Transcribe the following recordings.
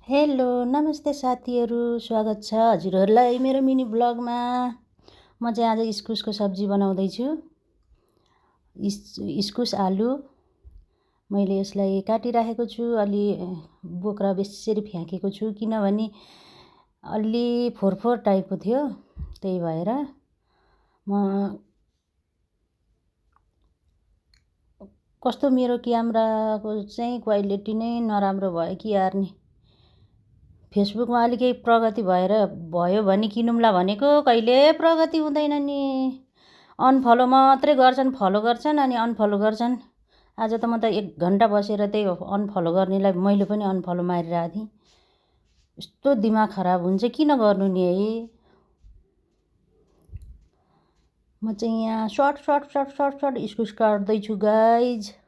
Hello नमस्ते साथीहरू, स्वागत छ हजुरहरूलाई मेरो मिनी ब्लगमा। म चाहिँ आज इस्कुसको सब्जी बनाउँदैछु। इस्कुस आलु मैले यसलाई काटिराखेको छु। अलि बोक्रा बेसरी फ्याँकेको छु किनभने अलि फोहोर टाइपको थियो, त्यही भएर। म कस्तो मेरो क्यामेराको चाहिँ क्वालिटी नै नराम्रो भयो कि यार नि। फेसबुकमा अलि केही प्रगति भयो भने किनौँला भनेको, कहिले प्रगति हुँदैन नि। अनफलो मात्रै गर्छन्, फलो गर्छन् अनि अनफलो गर्छन्। आज त म त 1 घन्टा बसेर त्यही अनफलो गर्नेलाई मैले पनि अनफलो मारिरहेको थिएँ। यस्तो दिमाग खराब हुन्छ, किन गर्नु नि है। म चाहिँ यहाँ सर्ट इस्कुस काट्दैछु गाइज।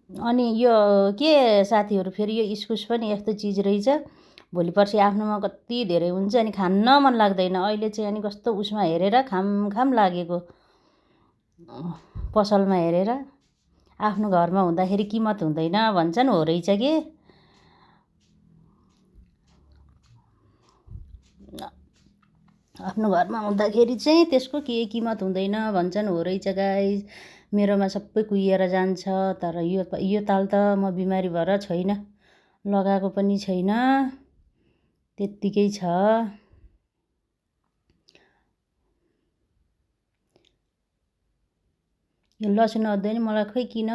अनि यो के साथीहरू, फेरि यो इस्कुस पनि यस्तो चिज रहेछ, भोलि पर्सि आफ्नोमा कति धेरै हुन्छ अनि खान्न मन लाग्दैन। अहिले चाहिँ अनि कस्तो उसमा हेरेर खाम लागेको, पसलमा हेरेर। आफ्नो घरमा हुँदाखेरि किमत हुँदैन भन्छन्, हो रहेछ के। आफ्नो घरमा हुँदाखेरि चाहिँ त्यसको केही किमत हुँदैन भन्छन्, हो रहेछ गाइज। मेरोमा सबै कुहिएर जान्छ। तर यो ताल त म बिमारी भएर छैन, लगाएको पनि छैन, त्यत्तिकै छ। यो लसुन अदुवा नि मलाई खोइ किन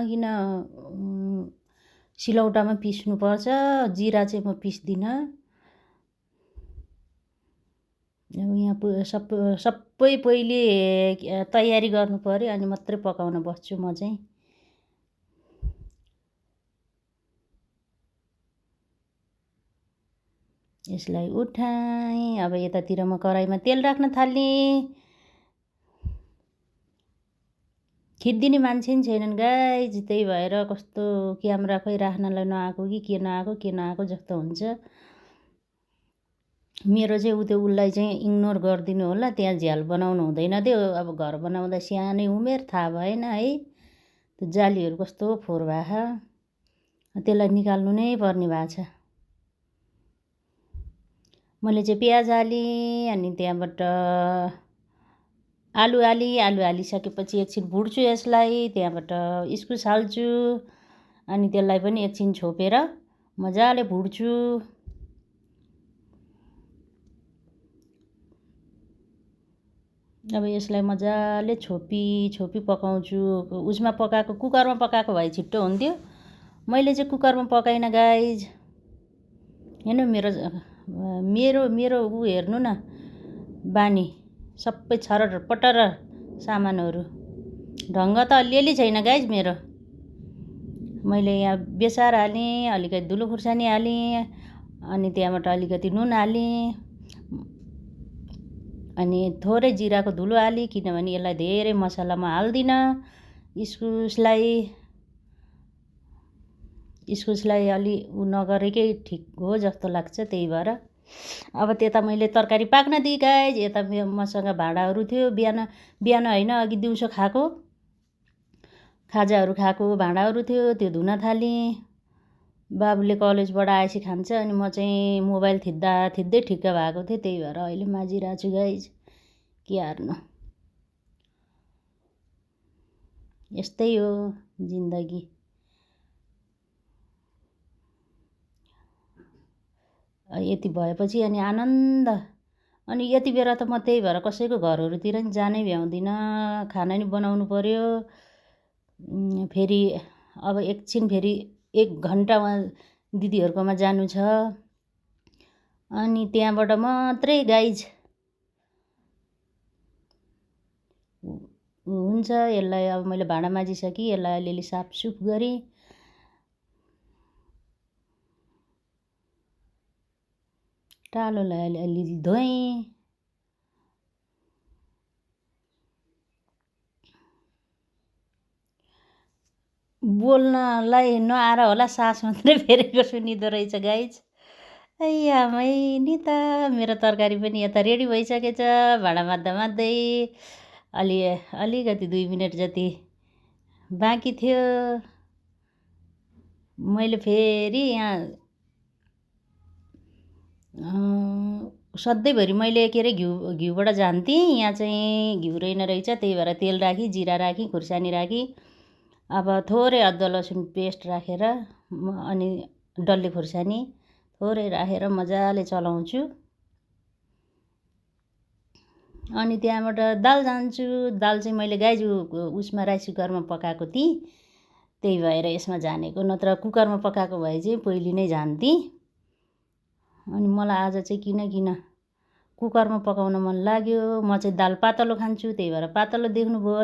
सिलौटामा पिस्नुपर्छ। जिरा चाहिँ म पिस्दिनँ। अब यहाँ सबै पहिले तयारी गर्नु पऱ्यो अनि मात्रै पकाउन बस्छु म चाहिँ। यसलाई उठाएँ। अब यतातिर म कराईमा तेल राख्न थालेँ। खिच्दिने मान्छे नि छैनन् गाइज, त्यही भएर कस्तो क्यामेरा खोइ राख्नलाई नआएको कि के नआएको जस्तो हुन्छ। मेरो चाहिँ उसलाई चाहिँ इग्नोर गरिदिनु होला। त्यहाँ झ्याल बनाउनु हुँदैन त्यो। अब घर बनाउँदा सानै उमेर, थाहा भएन है। त्यो जालीहरू कस्तो फोहोर भएको, त्यसलाई निकाल्नु नै पर्ने भएको छ। मैले चाहिँ प्याज हालेँ अनि त्यहाँबाट आलु हालिसकेपछि एकछिन भुट्छु यसलाई। त्यहाँबाट इस्कुस हाल्छु अनि त्यसलाई पनि एकछिन छोपेर मजाले भुट्छु। अब यसलाई मजाले छोपी पकाउँछु। उसमा पकाएको, कुकरमा पकाएको भए छिट्टो हुन्थ्यो। मैले चाहिँ कुकरमा पकाइनँ गाइज। हेर्नु मेरो ऊ हेर्नु न, बानी सबै छरपटर सामानहरू। ढङ्ग त अलिअलि छैन गाइज मेरो। मैले यहाँ बेसार हालेँ, अलिकति धुलो खुर्सानी हालेँ अनि त्यहाँबाट अलिकति नुन हालेँ अनि थोरै जिराको धुलो हालेँ, किनभने यसलाई धेरै मसला म हाल्दिनँ। इस्कुसलाई अलि उ नगरेकै ठिक हो जस्तो लाग्छ, त्यही भएर। अब त्यता मैले तरकारी पाक्न दिएँ गाइज। यता मसँग भाँडाहरू थियो, बिहान होइन अघि दिउँसो खाजाहरू खाएको भाँडाहरू थियो, त्यो धुन थालेँ। बाबुले कलेजबाट आएपछि खान्छ अनि म चाहिँ मोबाइल थिच्दै ठिक्क भएको थिएँ, त्यही भएर अहिले माझिरहेको छु गाइज। के हार्नु, यस्तै हो जिन्दगी। यति भएपछि अनि आनन्द। अनि यति बेला त म त्यही भएर कसैको घरहरूतिर नि जानै भ्याउँदिनँ। खाना नि बनाउनु पर्यो। फेरि अब एकछिन फेरि 1 घन्टामा दिदीहरूकोमा जानु छ अनि त्यहाँबाट मात्रै गाइज हुन्छ। यसलाई अब मैले भाँडा माझिसकेँ, यसलाई अलिअलि साफसुफ गरेँ। टालोलाई अलिअलि धोएँ। बोल्नलाई नआएर होला, सास मात्रै फेरेको सुनिँदो रहेछ गाइज। आमै नि त मेरो तरकारी पनि यता रेडी भइसकेछ। भाँडा माझ्दै अलिकति 2 मिनट जति बाँकी थियो। मैले फेरि यहाँ सधैँभरि मैले के अरे घिउबाट झान्थेँ। यहाँ चाहिँ घिउ रहेन रहेछ, त्यही भएर तेल राखी, जिरा राखी, खुर्सानी राखी, अब थोरै अदुवा लसुन पेस्ट राखेर अनि डल्ले खुर्सानी थोरै राखेर मजाले चलाउँछु। अनि त्यहाँबाट दाल झान्छु। दाल चाहिँ मैले गाईको उसमा राइस कुकरमा पकाएको थिएँ, त्यही भएर यसमा झानेको, नत्र कुकरमा पकाएको भए चाहिँ पहिले नै झान्थेँ। अनि मलाई आज चाहिँ किन कुकरमा पकाउन मन लाग्यो। म चाहिँ दाल पातलो खान्छु, त्यही भएर पातलो देख्नुभयो।